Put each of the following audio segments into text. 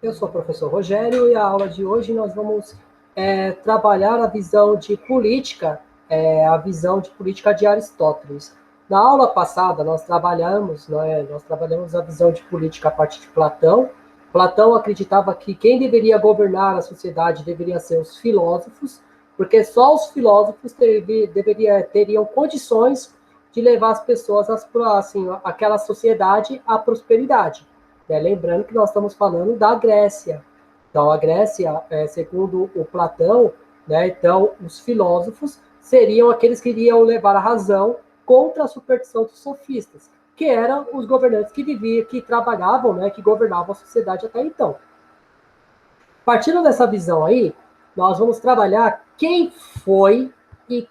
Eu sou o professor Rogério e a aula de hoje nós vamos trabalhar a visão de política, a visão de política de Aristóteles. Na aula passada nós trabalhamos a visão de política a partir de Platão. Platão acreditava que quem deveria governar a sociedade deveriam ser os filósofos, porque só os filósofos teriam condições de levar as pessoas aquela sociedade à prosperidade. Lembrando que nós estamos falando da Grécia. Então, a Grécia, segundo o Platão, então, os filósofos seriam aqueles que iriam levar a razão contra a superstição dos sofistas, que eram os governantes que trabalhavam, que governavam a sociedade até então. Partindo dessa visão aí, nós vamos trabalhar quem foi e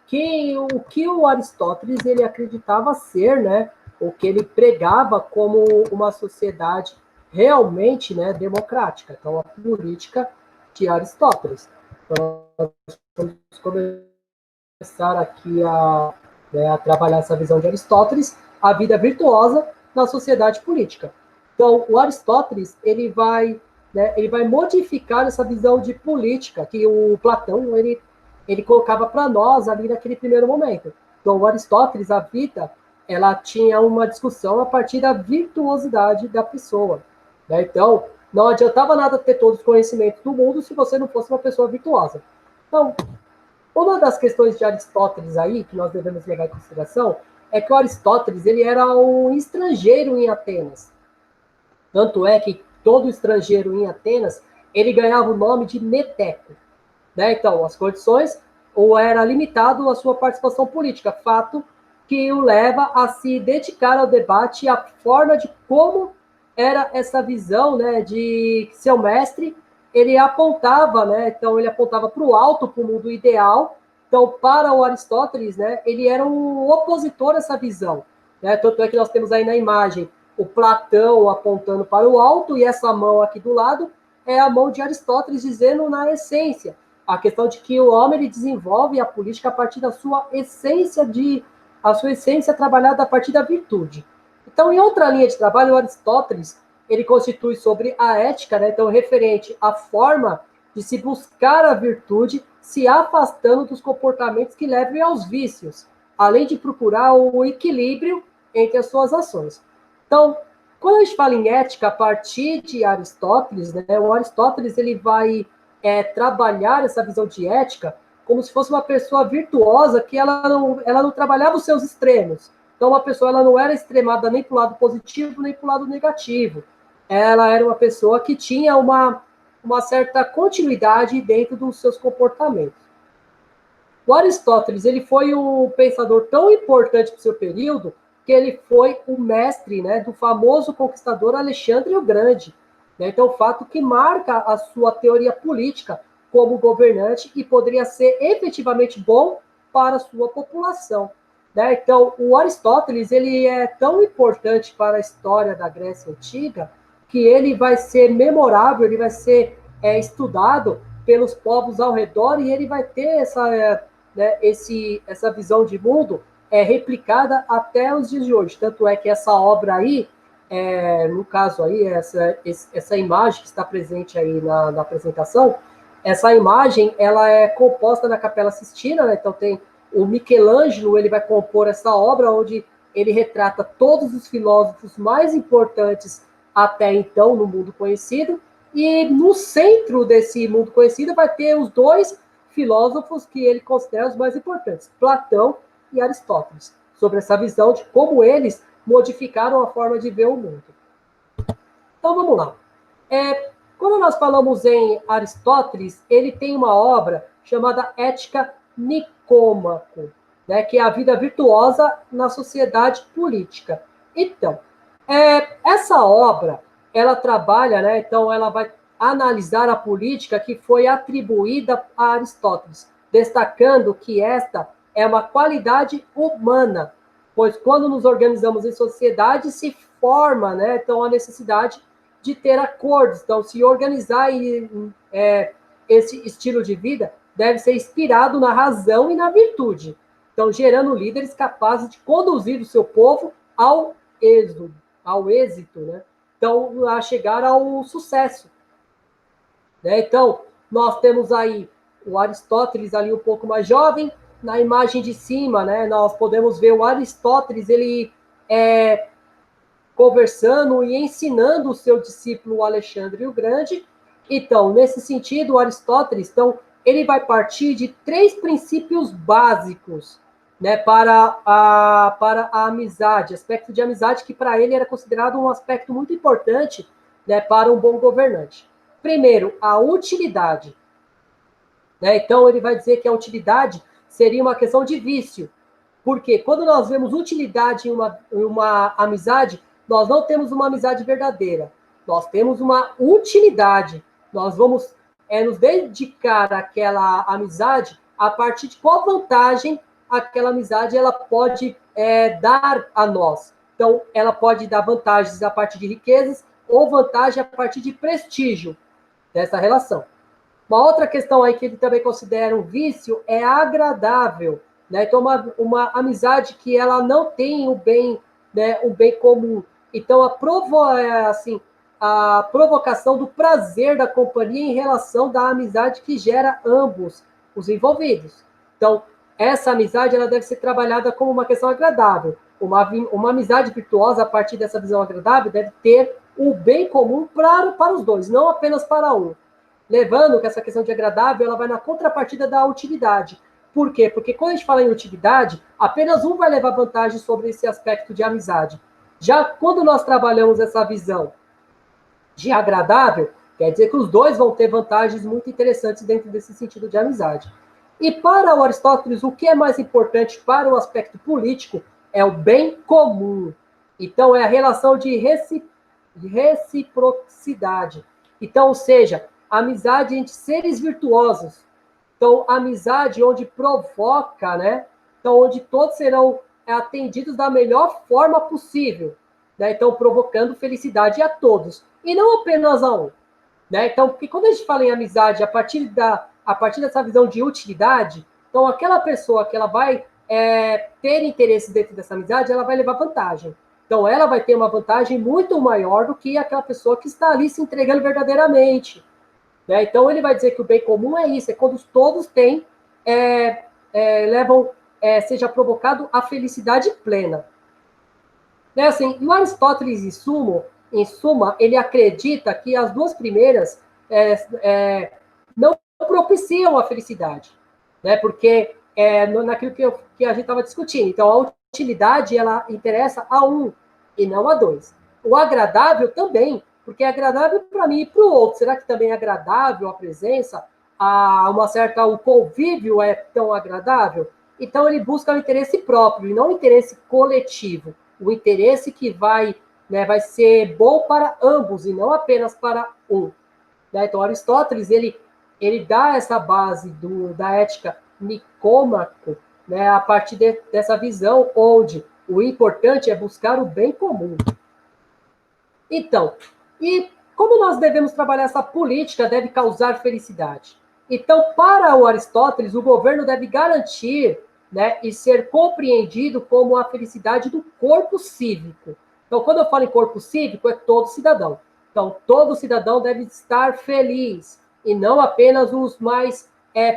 o que o Aristóteles ele acreditava ser, o que ele pregava como uma sociedade realmente democrática. Então, a política de Aristóteles. Então, vamos começar aqui a trabalhar essa visão de Aristóteles, a vida virtuosa na sociedade política. Então, o Aristóteles ele vai modificar essa visão de política que o Platão ele colocava para nós ali naquele primeiro momento. Então, o Aristóteles, a vida, ela tinha uma discussão a partir da virtuosidade da pessoa. Então, não adiantava nada ter todos os conhecimentos do mundo se você não fosse uma pessoa virtuosa. Então, uma das questões de Aristóteles aí, que nós devemos levar em consideração, é que o Aristóteles ele era um estrangeiro em Atenas. Tanto é que todo estrangeiro em Atenas, ele ganhava o nome de meteco. Então, as condições, ou era limitado a sua participação política, fato que o leva a se dedicar ao debate e à forma de como era essa visão de seu mestre, ele apontava, então ele apontava para o alto, para o mundo ideal. Então, para o Aristóteles, ele era um opositor a essa visão. Tanto é que nós temos aí na imagem o Platão apontando para o alto, e essa mão aqui do lado é a mão de Aristóteles dizendo na essência, a questão de que o homem ele desenvolve a política a partir da sua essência trabalhada a partir da virtude. Então, em outra linha de trabalho, o Aristóteles ele constitui sobre a ética, então referente à forma de se buscar a virtude, se afastando dos comportamentos que levem aos vícios, além de procurar o equilíbrio entre as suas ações. Então, quando a gente fala em ética a partir de Aristóteles, o Aristóteles ele vai trabalhar essa visão de ética como se fosse uma pessoa virtuosa que ela não trabalhava os seus extremos. Então, uma pessoa ela não era extremada nem para o lado positivo, nem para o lado negativo. Ela era uma pessoa que tinha uma certa continuidade dentro dos seus comportamentos. O Aristóteles ele foi um pensador tão importante para o seu período que ele foi o mestre do famoso conquistador Alexandre o Grande. Então, o fato que marca a sua teoria política como governante e poderia ser efetivamente bom para a sua população. Então, o Aristóteles ele é tão importante para a história da Grécia Antiga que ele vai ser memorável, ele vai ser estudado pelos povos ao redor e ele vai ter essa visão de mundo replicada até os dias de hoje. Tanto é que essa obra aí, no caso aí, essa imagem que está presente aí na apresentação, essa imagem ela é composta na Capela Sistina, então tem o Michelangelo, ele vai compor essa obra onde ele retrata todos os filósofos mais importantes até então no mundo conhecido, e no centro desse mundo conhecido vai ter os dois filósofos que ele considera os mais importantes, Platão e Aristóteles, sobre essa visão de como eles modificaram a forma de ver o mundo. Então, vamos lá. Quando nós falamos em Aristóteles, ele tem uma obra chamada Ética Nicômaco, que é a vida virtuosa na sociedade política. Então, essa obra, ela trabalha, então ela vai analisar a política que foi atribuída a Aristóteles, destacando que esta é uma qualidade humana, pois quando nos organizamos em sociedade se forma, então a necessidade de ter acordos. Então, se organizar esse estilo de vida deve ser inspirado na razão e na virtude. Então, gerando líderes capazes de conduzir o seu povo ao êxito, Então, a chegar ao sucesso. né? Então, nós temos aí o Aristóteles ali um pouco mais jovem, na imagem de cima, né, nós podemos ver o Aristóteles, ele conversando e ensinando o seu discípulo Alexandre o Grande. Então, nesse sentido, o Aristóteles, então, ele vai partir de 3 princípios básicos, né, para a amizade, aspecto de amizade que para ele era considerado um aspecto muito importante, né, para um bom governante. Primeiro, a utilidade, né? Então, ele vai dizer que a utilidade seria uma questão de vício. Porque quando nós vemos utilidade em uma amizade, nós não temos uma amizade verdadeira. Nós temos uma utilidade. Nós vamos nos dedicar àquela amizade a partir de qual vantagem aquela amizade ela pode dar a nós. Então, ela pode dar vantagens a partir de riquezas ou vantagem a partir de prestígio dessa relação. Uma outra questão aí que ele também considera um vício é agradável, né? Então, uma amizade que ela não tem o bem, né, o bem comum. Então, a provocação do prazer da companhia em relação da amizade que gera ambos os envolvidos. Então, essa amizade ela deve ser trabalhada como uma questão agradável. Uma amizade virtuosa, a partir dessa visão agradável, deve ter o bem comum para os dois, não apenas para um. Lembrando que essa questão de agradável ela vai na contrapartida da utilidade. Por quê? Porque quando a gente fala em utilidade, apenas um vai levar vantagem sobre esse aspecto de amizade. Já quando nós trabalhamos essa visão de agradável, quer dizer que os dois vão ter vantagens muito interessantes dentro desse sentido de amizade. E para o Aristóteles, o que é mais importante para o aspecto político é o bem comum. Então, é a relação de reciprocidade. Então, ou seja, amizade entre seres virtuosos. Então, amizade onde provoca, né? Então, onde todos serão atendidos da melhor forma possível, né? Então, provocando felicidade a todos, e não apenas a um, né? Então, porque quando a gente fala em amizade a partir dessa visão de utilidade, então aquela pessoa que ela vai ter interesse dentro dessa amizade, ela vai levar vantagem. Então, ela vai ter uma vantagem muito maior do que aquela pessoa que está ali se entregando verdadeiramente. Né? Então, ele vai dizer que o bem comum é isso, é quando todos têm, seja provocado a felicidade plena. Né? Assim, e o Aristóteles, em suma, ele acredita que as duas primeiras não propiciam a felicidade, né? Porque naquilo que a gente estava discutindo. Então, a utilidade, ela interessa a um e não a dois. O agradável também, porque é agradável para mim e para o outro. Será que também é agradável a presença? O convívio é tão agradável? Então, ele busca o interesse próprio e não o interesse coletivo. O interesse que vai ser bom para ambos e não apenas para um. Né? Então, Aristóteles, ele dá essa base da ética nicômaco, né, a partir dessa visão onde o importante é buscar o bem comum. Então, e como nós devemos trabalhar essa política deve causar felicidade? Então, para o Aristóteles, o governo deve garantir, né, e ser compreendido como a felicidade do corpo cívico. Então, quando eu falo em corpo cívico, é todo cidadão. Então, todo cidadão deve estar feliz, e não apenas os mais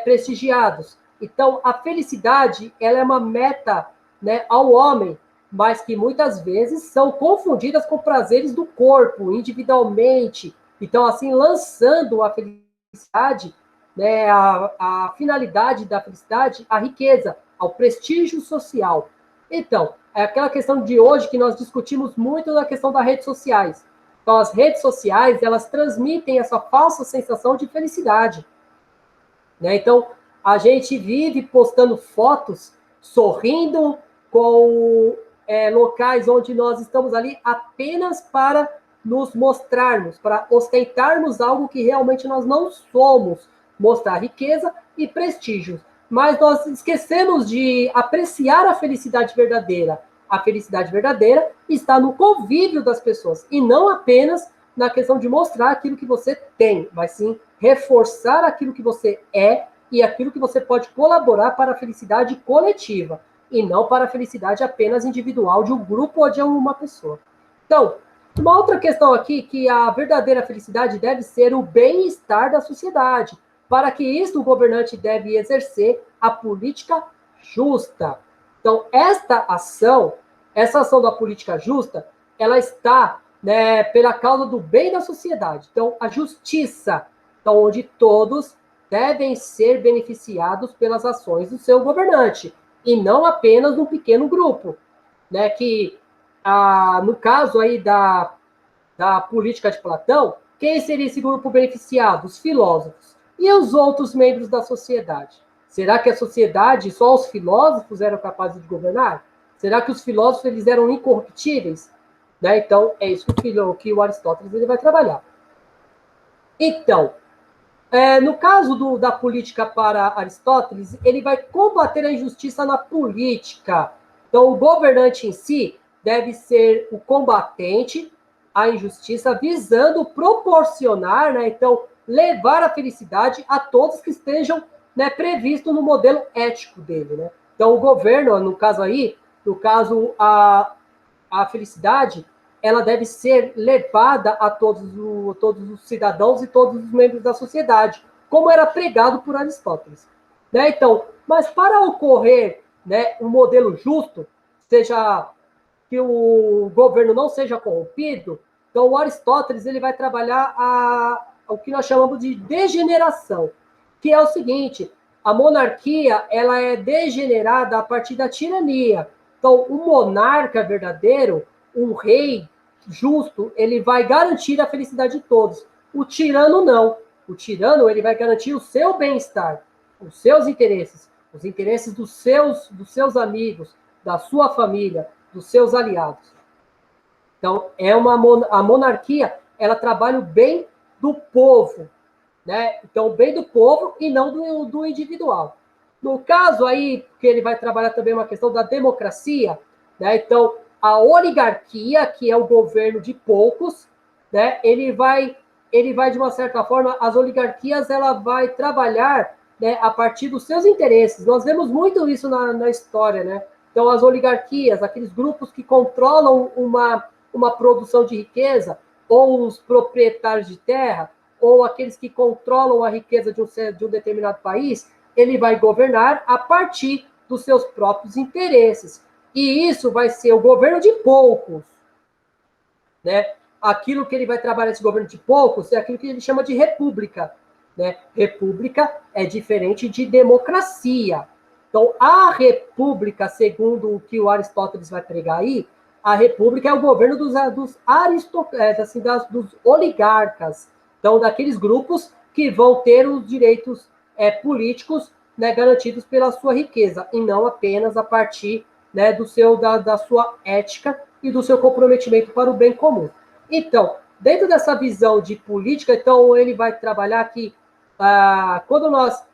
prestigiados. Então, a felicidade ela é uma meta, né, ao homem, mas que muitas vezes são confundidas com prazeres do corpo, individualmente. Então, assim, lançando a felicidade, né, a finalidade da felicidade, a riqueza, ao prestígio social. Então, é aquela questão de hoje que nós discutimos muito na questão das redes sociais. Então, as redes sociais, elas transmitem essa falsa sensação de felicidade. Né? Então, a gente vive postando fotos, sorrindo com locais onde nós estamos ali apenas para nos mostrarmos, para ostentarmos algo que realmente nós não somos, mostrar riqueza e prestígio. Mas nós esquecemos de apreciar a felicidade verdadeira. A felicidade verdadeira está no convívio das pessoas e não apenas na questão de mostrar aquilo que você tem, mas sim reforçar aquilo que você é e aquilo que você pode colaborar para a felicidade coletiva e não para a felicidade apenas individual de um grupo ou de uma pessoa. Então, Uma outra questão aqui, que a verdadeira felicidade deve ser o bem-estar da sociedade. Para que isso, o governante deve exercer a política justa. Então, essa ação da política justa, ela está, né, pela causa do bem da sociedade. Então, a justiça, então, onde todos devem ser beneficiados pelas ações do seu governante, e não apenas um pequeno grupo, né, que, no caso aí da política de Platão, quem seria esse grupo beneficiado? Os filósofos. E os outros membros da sociedade? Será que a sociedade, só os filósofos eram capazes de governar? Será que os filósofos eles eram incorruptíveis? Né? Então, é isso que o Aristóteles ele vai trabalhar. Então, no caso da política para Aristóteles, ele vai combater a injustiça na política. Então, o governante em si deve ser o combatente à injustiça, visando proporcionar, né, então, levar a felicidade a todos que estejam, né, previsto no modelo ético dele. Né? Então, o governo, no caso aí, a felicidade, ela deve ser levada a todos os cidadãos e todos os membros da sociedade, como era pregado por Aristóteles. Né? Então, mas para ocorrer, né, um modelo justo, seja que o governo não seja corrompido, então o Aristóteles ele vai trabalhar o que nós chamamos de degeneração, que é o seguinte: a monarquia ela é degenerada a partir da tirania. Então, o monarca verdadeiro, um rei justo, ele vai garantir a felicidade de todos. O tirano não. O tirano ele vai garantir o seu bem-estar, os seus interesses, os interesses dos seus amigos, da sua família, dos seus aliados. Então, a monarquia, ela trabalha o bem do povo, né? Então, o bem do povo e não do individual. No caso aí, que ele vai trabalhar também uma questão da democracia, né? Então, a oligarquia, que é o governo de poucos, né? Ele vai, de uma certa forma, as oligarquias, ela vai trabalhar, né, a partir dos seus interesses. Nós vemos muito isso na história, né? Então, as oligarquias, aqueles grupos que controlam uma produção de riqueza, ou os proprietários de terra, ou aqueles que controlam a riqueza de um determinado país, ele vai governar a partir dos seus próprios interesses. E isso vai ser o governo de poucos. Né? Aquilo que ele vai trabalhar esse governo de poucos é aquilo que ele chama de república. Né? República é diferente de democracia. Então, a república, segundo o que o Aristóteles vai pregar aí, a república é o governo dos oligarcas. Então, daqueles grupos que vão ter os direitos políticos, né, garantidos pela sua riqueza, e não apenas a partir, né, da sua ética e do seu comprometimento para o bem comum. Então, dentro dessa visão de política, então ele vai trabalhar que quando nós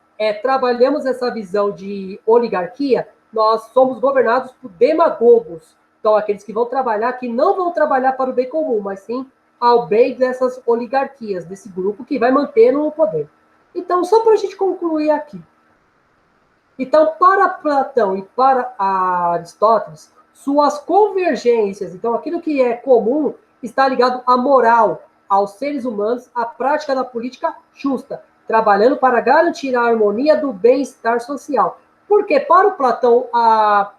trabalhamos essa visão de oligarquia, nós somos governados por demagogos. Então, aqueles que vão trabalhar, que não vão trabalhar para o bem comum, mas sim ao bem dessas oligarquias, desse grupo que vai manter no poder. Então, só para a gente concluir aqui. Então, para Platão e para Aristóteles, suas convergências, então aquilo que é comum, está ligado à moral, aos seres humanos, à prática da política justa, trabalhando para garantir a harmonia do bem-estar social. Porque para o Platão, a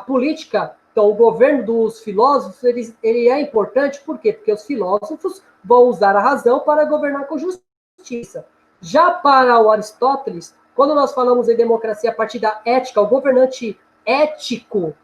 política, então o governo dos filósofos, ele é importante, por quê? Porque os filósofos vão usar a razão para governar com justiça. Já para o Aristóteles, quando nós falamos em democracia a partir da ética, o governante ético,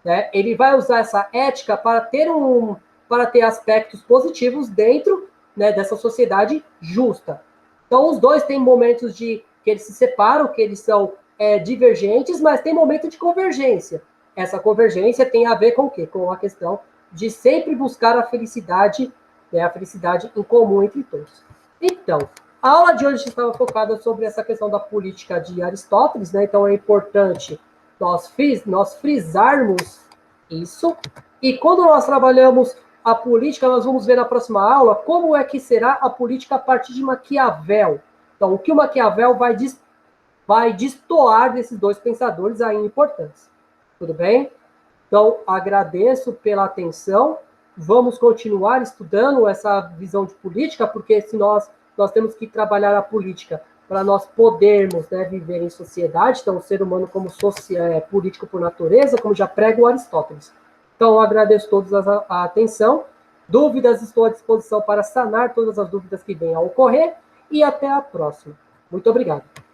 né, ele vai usar essa ética para ter aspectos positivos dentro, né, dessa sociedade justa. Então, os dois têm momentos que eles se separam, que eles são divergentes, mas tem momento de convergência. Essa convergência tem a ver com o quê? Com a questão de sempre buscar a felicidade, né, a felicidade em comum entre todos. Então, a aula de hoje estava focada sobre essa questão da política de Aristóteles, né? Então é importante nós frisarmos isso. E quando nós trabalhamos a política, nós vamos ver na próxima aula como é que será a política a partir de Maquiavel. Então, o que o Maquiavel vai destoar desses dois pensadores aí importantes. Tudo bem? Então, agradeço pela atenção vamos continuar estudando essa visão de política, porque se nós temos que trabalhar a política para nós podermos, né, viver em sociedade, então o ser humano como político por natureza, como já prega o Aristóteles. Então, eu agradeço a todos a atenção. Dúvidas, estou à disposição para sanar todas as dúvidas que venham a ocorrer, e até a próxima. Muito obrigado.